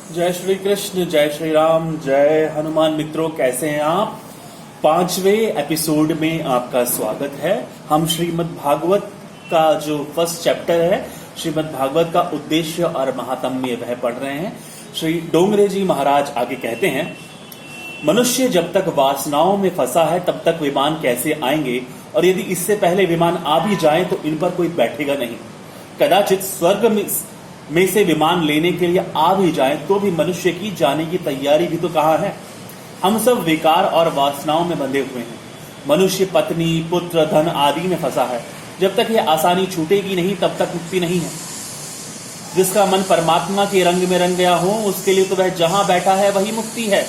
जय श्री कृष्ण, जय श्री राम, जय हनुमान। मित्रों, कैसे हैं आप? 5वें एपिसोड में आपका स्वागत है। हम श्रीमद् भागवत का जो फर्स्ट चैप्टर है, श्रीमद् भागवत का उद्देश्य और महात्म्य, वह पढ़ रहे हैं। श्री डोंगरे जी महाराज आगे कहते हैं, मनुष्य जब तक वासनाओं में फंसा है तब तक विमान कैसे आएंगे, और यदि इससे पहले विमान आ भी जाए तो इन पर कोई बैठेगा नहीं। कदाचित स्वर्ग में से विमान लेने के लिए आ भी जाए तो भी मनुष्य की जाने की तैयारी भी तो कहाँ है। हम सब विकार और वासनाओं में बंधे हुए हैं। मनुष्य पत्नी, पुत्र, धन आदि में फंसा है। जब तक यह आसानी छूटेगी नहीं तब तक मुक्ति नहीं है। जिसका मन परमात्मा के रंग में रंग गया हो, उसके लिए तो वह जहां बैठा है वही मुक्ति है।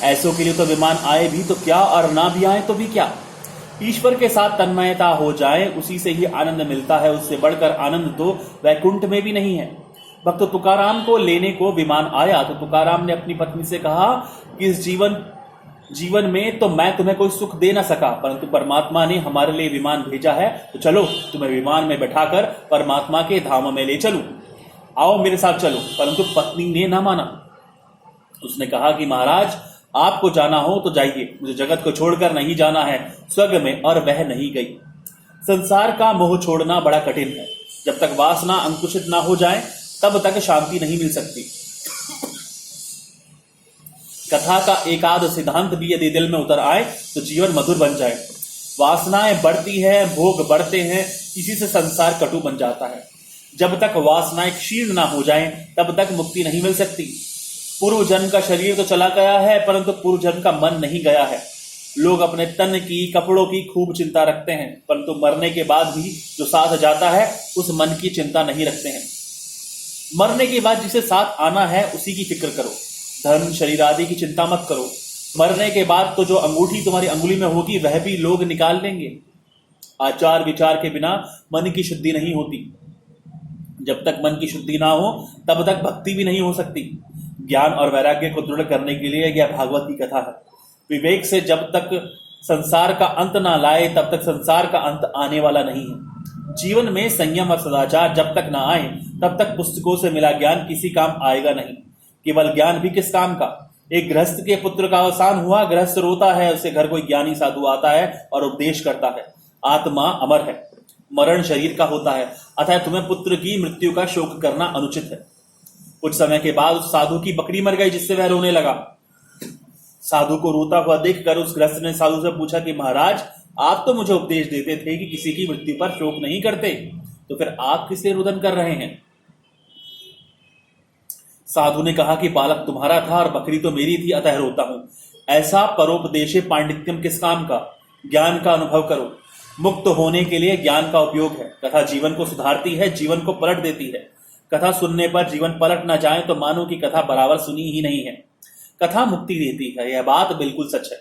ऐसों के लिए तो विमान आए भी तो क्या, और ना भी आए तो भी क्या। ईश्वर के साथ तन्मयता हो जाए, उसी से ही आनंद मिलता है। उससे बढ़कर आनंद तो वैकुंठ में भी नहीं है। भक्त तुकाराम को लेने को विमान आया तो तुकाराम ने अपनी पत्नी से कहा कि इस जीवन में तो मैं तुम्हें कोई सुख दे ना सका, परंतु परमात्मा ने हमारे लिए विमान भेजा है, तो चलो तुम्हें विमान में बैठाकर परमात्मा के धाम में ले चलूं। आओ मेरे साथ चलो। परंतु पत्नी ने ना माना। उसने कहा कि महाराज, आपको जाना हो तो जाइए, मुझे जगत को छोड़कर नहीं जाना है स्वर्ग में। और वह नहीं गई। संसार का मोह छोड़ना बड़ा कठिन है। जब तक वासना अंकुशित ना हो जाए तब तक शांति नहीं मिल सकती। कथा का एकाध सिद्धांत भी यदि दिल में उतर आए तो जीवन मधुर बन जाए। वासनाएं बढ़ती है, भोग बढ़ते हैं, इसी से संसार कटु बन जाता है। जब तक वासनाएं क्षीण ना हो जाएं तब तक मुक्ति नहीं मिल सकती। पूर्व जन्म का शरीर तो चला गया है, परंतु पूर्व जन्म का मन नहीं गया है। लोग अपने तन की, कपड़ों की खूब चिंता रखते हैं, परंतु मरने के बाद भी जो साथ जाता है उस मन की चिंता नहीं रखते हैं। मरने के बाद जिसे साथ आना है उसी की फिक्र करो। धन, शरीर आदि की चिंता मत करो। मरने के बाद तो जो अंगूठी तुम्हारी अंगुली में होगी वह भी लोग निकाल लेंगे। आचार विचार के बिना मन की शुद्धि नहीं होती। जब तक मन की शुद्धि ना हो तब तक भक्ति भी नहीं हो सकती। ज्ञान और वैराग्य को दृढ़ करने के लिए यह भागवत की कथा है। विवेक से जब तक संसार का अंत ना लाए तब तक संसार का अंत आने वाला नहीं है। जीवन में संयम और सदाचार जब तक ना आए तब तक पुस्तकों से मिला ज्ञान किसी काम आएगा नहीं। केवल ज्ञान भी किस काम का। एक गृहस्थ के पुत्र का अवसान हुआ, गृहस्थ रोता है, उसे घर कोई ज्ञानी साधु आता है और उपदेश करता है। आत्मा अमर है, मरण शरीर का होता है, अतः तुम्हें पुत्र की मृत्यु का शोक करना अनुचित है। कुछ समय के बाद उस साधु की बकरी मर गई, जिससे वह रोने लगा। साधु को रोता हुआ देखकर उस गृहस्थ ने साधु से पूछा कि महाराज, आप तो मुझे उपदेश देते थे कि किसी की मृत्यु पर शोक नहीं करते, तो फिर आप किस लिए रुदन कर रहे हैं? साधु ने कहा कि बालक तुम्हारा था और बकरी तो मेरी थी, अतः रोता हूं। ऐसा परोपदेशे पांडित्यम किस काम का। ज्ञान का अनुभव करो। मुक्त होने के लिए ज्ञान का उपयोग है। कथा जीवन को सुधारती है, जीवन को पलट देती है। कथा सुनने पर जीवन पलट ना जाए तो मानो कि कथा बराबर सुनी ही नहीं है। कथा मुक्ति देती है, यह बात बिल्कुल सच है।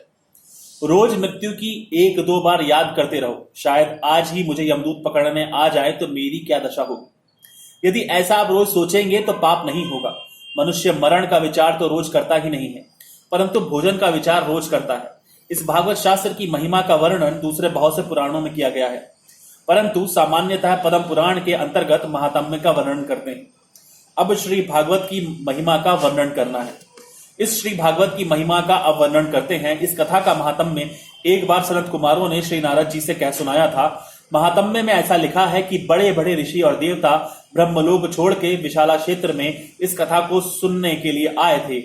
रोज मृत्यु की 1-2 बार याद करते रहो। शायद आज ही मुझे यमदूत पकड़ने आ जाए तो मेरी क्या दशा होगी। यदि ऐसा आप रोज सोचेंगे तो पाप नहीं होगा। मनुष्य मरण का विचार तो रोज करता ही नहीं है, परंतु भोजन का विचार रोज करता है। इस भागवत शास्त्र की महिमा का वर्णन दूसरे बहुत से पुराणों में किया गया है, परंतु सामान्यतः पद्म पुराण के अंतर्गत महात्म्य का वर्णन करते हैं। अब श्री भागवत की महिमा का वर्णन करना है। इस श्री भागवत की महिमा का अब वर्णन करते हैं। इस कथा का महात्म्य एक बार सनत कुमारों ने श्री नारद जी से कह सुनाया था। महात्म्य में ऐसा लिखा है कि बड़े बड़े ऋषि और देवता ब्रह्मलोक छोड़ के विशाला क्षेत्र में इस कथा को सुनने के लिए आए थे।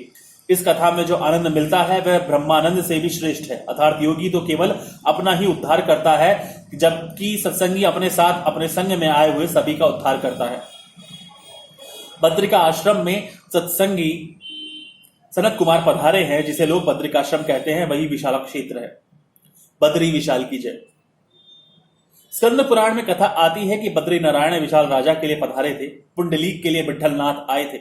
इस कथा में जो आनंद मिलता है वह ब्रह्मानंद से भी श्रेष्ठ है। अर्थात योगी तो केवल अपना ही उद्धार करता है, जबकि सत्संगी अपने साथ अपने संग में आए हुए सभी का उद्धार करता है। बद्रिका आश्रम में सत्संगी सनत कुमार पधारे हैं, जिसे लोग बद्रिकाश्रम कहते हैं, वही विशाल क्षेत्र है। बद्री विशाल की जय। स्कंद पुराण में कथा आती है कि बद्री नारायण विशाल राजा के लिए पधारे थे। पुंडलीक के लिए विठलनाथ आए थे।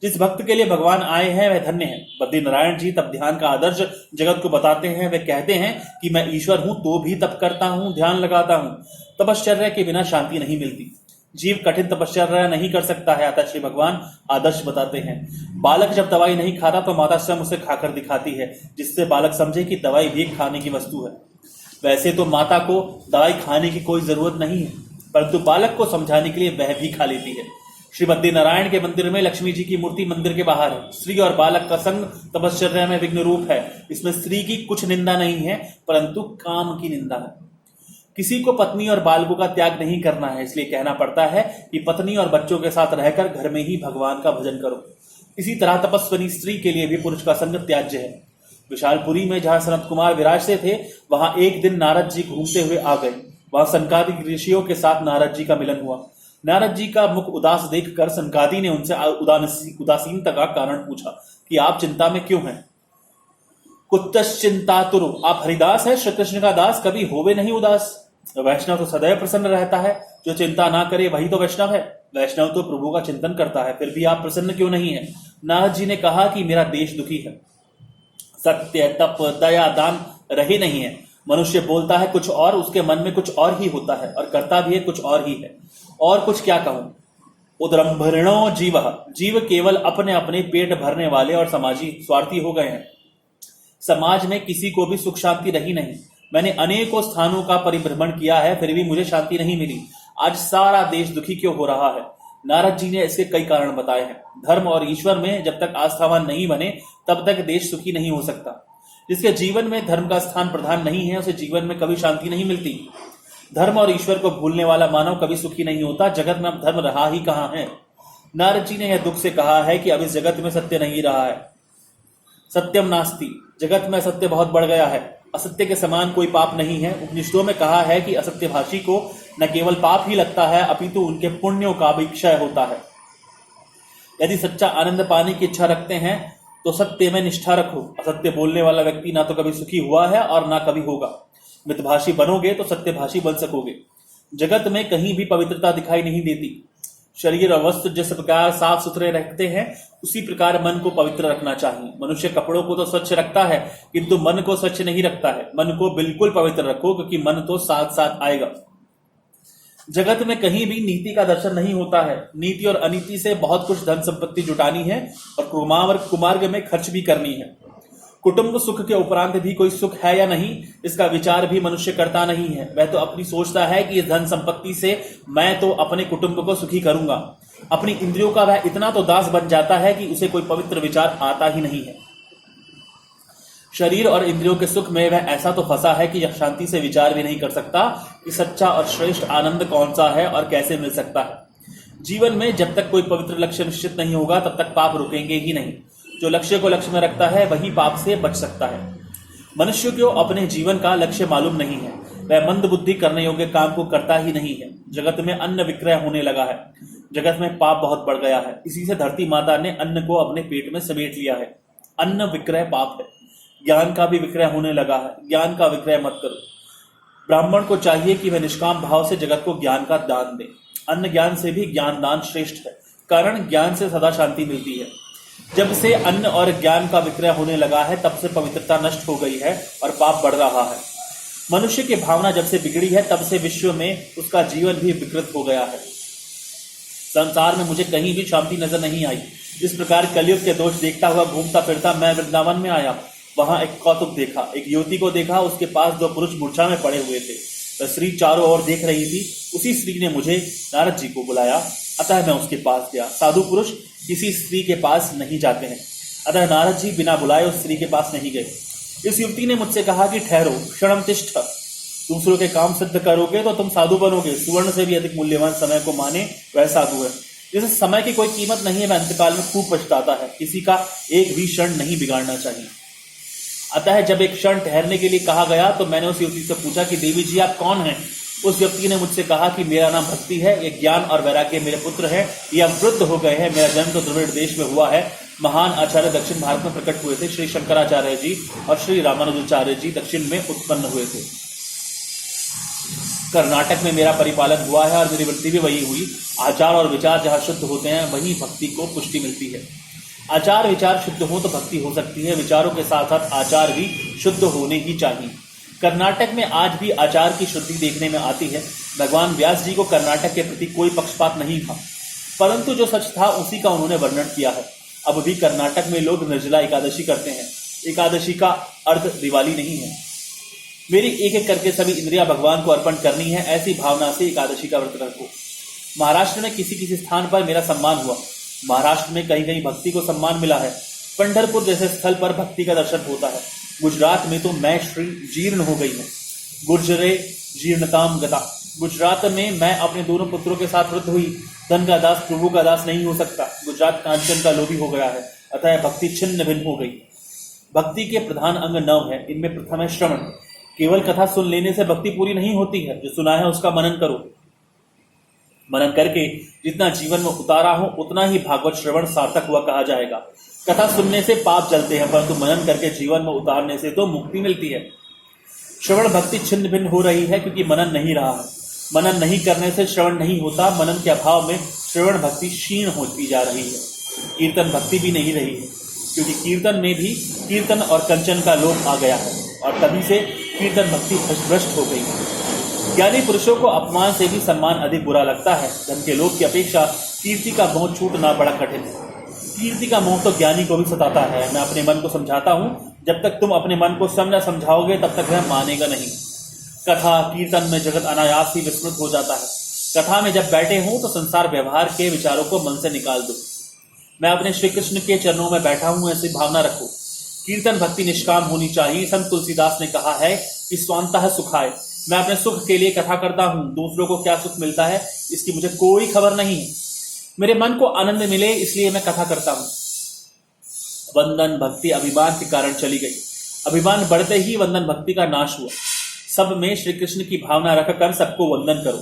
जिस भक्त के लिए भगवान आए हैं वह धन्य है। बद्री नारायण जी तब ध्यान का आदर्श जगत को बताते हैं। वे कहते हैं कि मैं ईश्वर हूं तो भी तप करता हूं, ध्यान लगाता हूं। तपश्चर्या के बिना शांति नहीं मिलती। जीव कठिन तपश्चर्या नहीं कर सकता है, अतः श्री भगवान आदर्श बताते हैं। बालक जब दवाई नहीं खाता तो माता स्वयं उसे खाकर दिखाती है, जिससे बालक समझे कि दवाई भी एक खाने की वस्तु है। वैसे तो माता को दवाई खाने की कोई जरूरत नहीं है, परंतु बालक को समझाने के लिए वह भी खा लेती है। श्री नारायण के मंदिर में लक्ष्मी जी की मूर्ति मंदिर के बाहर है। स्त्री और बालक का संग तपश्चर्या में विघ्न रूप है। इसमें स्त्री की कुछ निंदा नहीं है, परंतु काम की निंदा है। किसी को पत्नी और बालकों का त्याग नहीं करना है, इसलिए कहना पड़ता है कि पत्नी और बच्चों के साथ रहकर घर में ही भगवान का भजन करो। इसी तरह तपस्विनी स्त्री के लिए भी पुरुष का संग त्याज्य है। विशालपुरी में जहां सनत कुमार विराजते थे, वहां एक दिन नारद जी घूमते हुए आ गए। वहां सनकादिक ऋषियों के साथ नारद जी का मिलन हुआ। नारद जी का मुख उदास देखकर सनकादि ने उनसे उदासीनता का कारण पूछा कि आप चिंता में क्यों हैं। कुतश्चिंतातुरो, आप हरिदास है, श्री कृष्ण का दास, कभी होवे नहीं उदास। वैष्णव तो सदैव प्रसन्न रहता है, जो चिंता ना करे वही तो वैष्णव है। वैष्णव तो प्रभु का चिंतन करता है, फिर भी आप प्रसन्न क्यों नहीं है। नारद जी ने कहा कि मेरा देश दुखी है, सत्य तप दया दान रहे नहीं है। मनुष्य बोलता है कुछ और, उसके मन में कुछ और ही होता है, और करता भी है कुछ और ही है। और कुछ क्या कहूं। उद्रंभरणो जीव, जीव केवल अपने अपने पेट भरने वाले और समाजी स्वार्थी हो गए हैं। समाज में किसी को भी सुख शांति रही नहीं। मैंने अनेकों स्थानों का परिभ्रमण किया है, फिर भी मुझे शांति नहीं मिली। आज सारा देश दुखी क्यों हो रहा है। नारद जी ने इसके कई कारण बताए हैं। धर्म और ईश्वर में जब तक आस्थावान नहीं बने, तब तक देश सुखी नहीं हो सकता। जिसके जीवन में धर्म का स्थान प्रधान नहीं है, उसे जीवन में कभी शांति नहीं मिलती। धर्म और ईश्वर को भूलने वाला मानव कभी सुखी नहीं होता। जगत में अब धर्म रहा ही कहां है। नारद जी ने यह दुख से कहा है कि अब इस जगत में सत्य नहीं रहा है। सत्यम नास्ति, जगत में असत्य बहुत बढ़ गया है। असत्य के समान कोई पाप नहीं है। उपनिषदों में कहा है कि असत्यभाषी को न केवल पाप ही लगता है, अपितु उनके पुण्यों का भी क्षय होता है। यदि सच्चा आनंद पाने की इच्छा रखते हैं तो सत्य में निष्ठा रखो। असत्य बोलने वाला व्यक्ति ना तो कभी सुखी हुआ है और ना कभी होगा। मितभाषी बनोगे तो सत्यभाषी बन सकोगे। जगत में कहीं भी पवित्रता दिखाई नहीं देती। शरीर और वस्त्र जिस प्रकार साफ सुथरे रखते हैं, उसी प्रकार मन को पवित्र रखना चाहिए। मनुष्य कपड़ों को तो स्वच्छ रखता है, किंतु मन को स्वच्छ नहीं रखता है। मन को बिल्कुल पवित्र रखो, क्योंकि मन तो साथ साथ आएगा। जगत में कहीं भी नीति का दर्शन नहीं होता है। नीति और अनीति से बहुत कुछ धन संपत्ति जुटानी है और कुमार्ग में खर्च भी करनी है। कुटुंब सुख के उपरांत भी कोई सुख है या नहीं, इसका विचार भी मनुष्य करता नहीं है। वह तो अपनी सोचता है कि इस धन संपत्ति से मैं तो अपने कुटुंब को सुखी करूंगा। अपनी इंद्रियों का वह इतना तो दास बन जाता है कि उसे कोई पवित्र विचार आता ही नहीं है। शरीर और इंद्रियों के सुख में वह ऐसा तो फंसा है कि यह शांति से विचार भी नहीं कर सकता कि सच्चा और श्रेष्ठ आनंद कौन सा है और कैसे मिल सकता है। जीवन में जब तक कोई पवित्र लक्ष्य निश्चित नहीं होगा, तब तक पाप रुकेंगे ही नहीं। जो लक्ष्य को लक्ष्य में रखता है वही पाप से बच सकता है। मनुष्य को अपने जीवन का लक्ष्य मालूम नहीं है। वह मंद बुद्धि करने योग्य काम को करता ही नहीं है। जगत में अन्न विक्रय होने लगा है। जगत में पाप बहुत बढ़ गया है। इसी से धरती माता ने अन्न को अपने पेट में समेट लिया है। अन्न विक्रय पाप है। ज्ञान का भी विक्रय होने लगा है। ज्ञान का विक्रय मत करो। ब्राह्मण को चाहिए कि वह निष्काम भाव से जगत को ज्ञान का दान दे। अन्न ज्ञान से भी ज्ञान दान श्रेष्ठ है, कारण ज्ञान से सदा शांति मिलती है। जब से अन्न और ज्ञान का विक्रय होने लगा है, तब से पवित्रता नष्ट हो गई है और पाप बढ़ रहा है। मनुष्य की भावना जब से बिगड़ी है, तब से विश्व में उसका जीवन भी विकृत हो गया है। संसार में मुझे कहीं भी शांति नजर नहीं आई। इस प्रकार कलयुग के दोष देखता हुआ घूमता फिरता मैं वृंदावन में आया। वहां एक कौतुक देखा। एक युवती को देखा, उसके पास दो पुरुष मूर्छा में पड़े हुए थे। वह स्त्री चारों ओर देख रही थी। उसी स्त्री ने मुझे नारद जी को बुलाया, अतः मैं उसके पास गया। साधु पुरुष किसी स्त्री के पास नहीं जाते हैं, अतः नारद जी बिना बुलाए उस स्त्री के पास नहीं गए। इस युवती ने मुझसे कहा कि ठहरो, क्षणम तिष्ठ। दूसरों के काम सिद्ध करोगे तो तुम साधु बनोगे। सुवर्ण से भी अधिक मूल्यवान समय को माने वह साधु है। जिसे समय की कोई कीमत नहीं है, वह अंतकाल में खूब पछताता है। किसी का एक भी क्षण नहीं बिगाड़ना चाहिए। अतः जब एक क्षण ठहरने के लिए कहा गया, तो मैंने उस युवती से पूछा कि देवी जी आप कौन हैं। उस व्यक्ति ने मुझसे कहा कि मेरा नाम भक्ति है, ये ज्ञान और वैराग्य मेरे पुत्र हैं, ये अब वृद्ध हो गए हैं। मेरा जन्म तो द्रविड़ देश में हुआ है। महान आचार्य दक्षिण भारत में प्रकट हुए थे। श्री शंकराचार्य जी और श्री रामानुजाचार्य जी दक्षिण में उत्पन्न हुए थे। कर्नाटक में मेरा परिपालन हुआ है और मेरी वृत्ति भी वही हुई। आचार और विचार जहाँ शुद्ध होते हैं, वहीं भक्ति को पुष्टि मिलती है। आचार विचार शुद्ध हो तो भक्ति हो सकती है। विचारों के साथ साथ आचार भी शुद्ध होने ही चाहिए। कर्नाटक में आज भी आचार की शुद्धि देखने में आती है। भगवान व्यास जी को कर्नाटक के प्रति कोई पक्षपात नहीं था, परंतु जो सच था उसी का उन्होंने वर्णन किया है। अब भी कर्नाटक में लोग निर्जला एकादशी करते हैं। एकादशी का अर्थ दिवाली नहीं है। मेरी एक एक करके सभी इंद्रियां भगवान को अर्पण करनी है, ऐसी भावना से एकादशी का व्रत रखो। महाराष्ट्र में किसी किसी स्थान पर मेरा सम्मान हुआ। महाराष्ट्र में कहीं कहीं भक्ति को सम्मान मिला है। पंढरपुर जैसे स्थल पर भक्ति का दर्शन होता है। गुजरात में तो मैं श्री जीर्ण हो गई हूँ। गुर्जरे जीर्णताम गता। गुजरात में मैं अपने दोनों पुत्रों के साथ वृद्ध हुई। धन का दास प्रभु का दास नहीं हो सकता। गुजरात कांचन का लोभी हो गया है, अतः भक्ति छिन्न भिन्न हो गई। भक्ति के प्रधान अंग 9 है। इनमें प्रथम है श्रवण। केवल कथा सुन लेने से भक्ति पूरी नहीं होती है। जो सुना है उसका मनन करो। मनन करके जितना जीवन में उतारा हो उतना ही भागवत श्रवण सार्थक हुआ कहा जाएगा। कथा सुनने से पाप जलते हैं, परंतु मनन करके जीवन में उतारने से तो मुक्ति मिलती है। श्रवण भक्ति छिन्न भिन्न हो रही है क्योंकि मनन नहीं रहा है। मनन नहीं करने से श्रवण नहीं होता। मनन के अभाव में श्रवण भक्ति क्षीण होती जा रही है। कीर्तन भक्ति भी नहीं रही है क्योंकि कीर्तन में भी कीर्तन और कंचन का लोभ आ गया है और तभी से कीर्तन भक्ति भ्रष्ट हो गई है। ज्ञानी पुरुषों को अपमान से भी सम्मान अधिक बुरा लगता है। धन के लोभ की अपेक्षा कीर्ति का मोह छूटना बड़ा कठिन है। कीर्ति का मोह तो ज्ञानी को भी सताता है। मैं अपने मन को समझाता हूँ, जब तक तुम अपने मन को समझाओगे तब तक वह मानेगा नहीं। कथा कीर्तन में जगत अनायास ही विस्मृत हो जाता है। कथा में जब बैठे हो तो संसार व्यवहार के विचारों को मन से निकाल दो। मैं अपने श्री कृष्ण के चरणों में बैठा हूँ, ऐसी भावना रखो। कीर्तन भक्ति निष्काम होनी चाहिए। संत तुलसीदास ने कहा है कि स्वांतः सुखाय। मैं अपने सुख के लिए कथा करता हूँ। दूसरों को क्या सुख मिलता है इसकी मुझे कोई खबर नहीं है। मेरे मन को आनंद मिले इसलिए मैं कथा करता हूँ। वंदन भक्ति अभिमान के कारण चली गई। अभिमान बढ़ते ही वंदन भक्ति का नाश हुआ। सब में श्री कृष्ण की भावना रखकर सबको वंदन करो।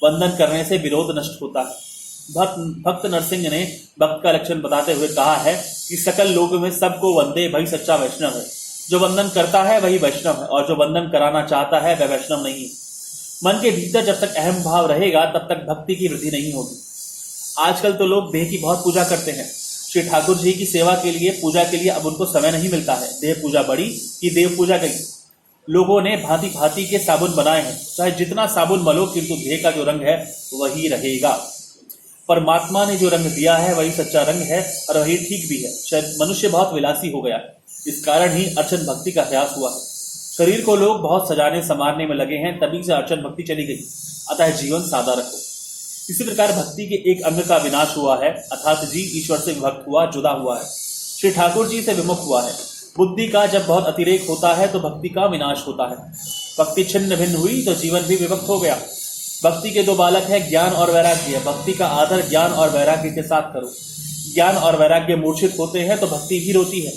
वंदन करने से विरोध नष्ट होता है। भक्त नरसिंह ने भक्त का लक्षण बताते हुए कहा है कि सकल लोग में सबको वंदे वही सच्चा वैष्णव है। जो वंदन करता है वही वैष्णव है और जो वंदन कराना चाहता है वह वैष्णव नहीं। मन के भीतर जब तक अहम भाव रहेगा तब तक भक्ति की वृद्धि नहीं होगी। आजकल तो लोग देह की बहुत पूजा करते हैं। श्री ठाकुर जी की सेवा के लिए पूजा के लिए अब उनको समय नहीं मिलता है। देह पूजा बढ़ी कि देव पूजा गई। लोगों ने भांति भांति के साबुन बनाए हैं। चाहे जितना साबुन मलो किंतु देह का जो रंग है वही रहेगा। परमात्मा ने जो रंग दिया है वही सच्चा रंग है और वही ठीक भी है। शायद मनुष्य बहुत विलासी हो गया है, इस कारण ही अर्चन भक्ति का ह्रास हुआ है। शरीर को लोग बहुत सजाने संवारने में लगे हैं, तभी से अर्चन भक्ति चली गई। अतः जीवन सादा रखो। इसी प्रकार भक्ति के एक अंग का विनाश हुआ है, अर्थात जीव ईश्वर से विभक्त हुआ, जुदा हुआ है, श्री ठाकुर जी से विमुख हुआ है। बुद्धि का जब बहुत अतिरेक होता है तो भक्ति का विनाश होता है। भक्ति छिन्न भिन्न हुई तो जीवन भी विभक्त हो गया। भक्ति के 2 बालक है, ज्ञान और वैराग्य। भक्ति का आदर ज्ञान और वैराग्य के साथ करो। ज्ञान और वैराग्य मूर्छित होते हैं तो भक्ति भी रोती है।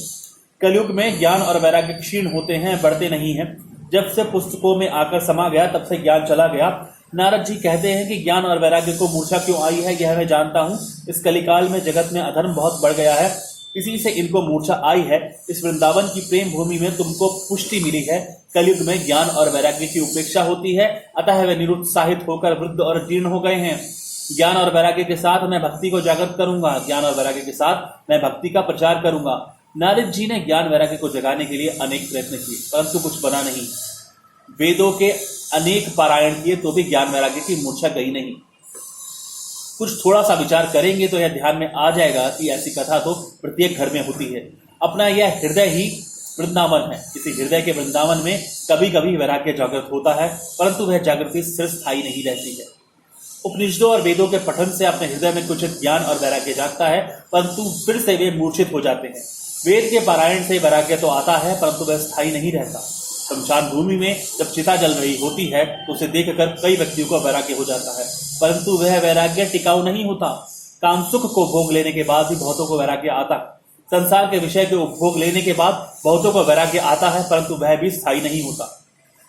कलयुग में ज्ञान और वैराग्य क्षीण होते हैं, बढ़ते नहीं हैं। जब से पुस्तकों में आकर समा गया तब से ज्ञान चला गया। नारद जी कहते हैं कि ज्ञान और वैराग्य को मूर्छा क्यों आई है यह मैं जानता हूँ। इस कलिकाल में जगत में अधर्म बहुत बढ़ गया है, इसी से इनको मूर्छा आई है। इस वृंदावन की प्रेम भूमि में तुमको पुष्टि मिली है। कलयुग में ज्ञान और वैराग्य की उपेक्षा होती है, अतः वे निरुत्साहित होकर वृद्ध और जीर्ण हो गए हैं। ज्ञान और वैराग्य के साथ मैं भक्ति को जागृत करूंगा। ज्ञान और वैराग्य के साथ मैं भक्ति का प्रचार करूंगा। नारद जी ने ज्ञान वैराग्य को जगाने के लिए अनेक प्रयत्न किए, परंतु कुछ बना नहीं। वेदों के अनेक पारायण किए तो भी ज्ञान वैराग्य की मूर्छा गई नहीं। कुछ थोड़ा सा विचार करेंगे तो यह ध्यान में आ जाएगा कि ऐसी कथा तो प्रत्येक घर में होती है। अपना यह हृदय ही वृंदावन है। इसी हृदय के वृंदावन में कभी कभी वैराग्य जागृत होता है, परंतु वह जागृति सिर्फ स्थायी नहीं रहती है। उपनिषदों और वेदों के पठन से अपने हृदय में कुछ ज्ञान और वैराग्य जागता है, परंतु फिर से वे मूर्छित हो जाते हैं। वेद के पारायण से वैराग्य तो आता है, परंतु वह स्थायी नहीं रहता। शमशान भूमि में जब चिता जल रही होती है तो उसे देखकर कई व्यक्तियों को वैराग्य हो जाता है, परंतु वह वैराग्य टिकाऊ नहीं होता। काम सुख को भोग लेने के बाद भी बहुतों को वैराग्य आता है। संसार के विषय के उपभोग लेने के बाद बहुतों को वैराग्य आता है, परंतु वह भी स्थायी नहीं होता।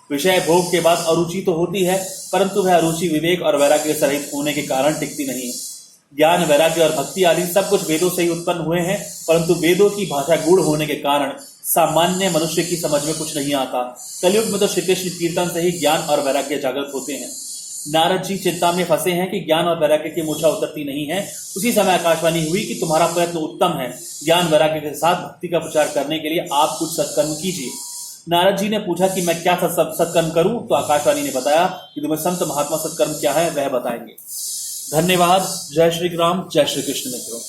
विषय भोग के बाद अरुचि तो होती है, परंतु वह अरुचि विवेक और वैराग्य से रहित होने के कारण टिकती नहीं है। ज्ञान वैराग्य और भक्ति आदि सब कुछ वेदों से ही उत्पन्न हुए हैं, परंतु वेदों की भाषा गूढ़ होने के कारण सामान्य मनुष्य की समझ में कुछ नहीं आता। कलयुग में तो श्री कृष्ण कीर्तन से ही ज्ञान और वैराग्य जागृत होते हैं। नारद जी चिंता में फंसे हैं कि ज्ञान और वैराग्य की मूर्छा उतरती नहीं है। उसी समय आकाशवाणी हुई कि तुम्हारा प्रयत्न उत्तम है, ज्ञान वैराग्य के साथ भक्ति का प्रचार करने के लिए आप कुछ सत्कर्म कीजिए। नारद जी ने पूछा कि मैं क्या सत्कर्म करूं, तो आकाशवाणी ने बताया कि तुम्हें संत महात्मा सत्कर्म क्या है वह बताएंगे। धन्यवाद। जय श्री राम, जय श्री कृष्ण मित्रों।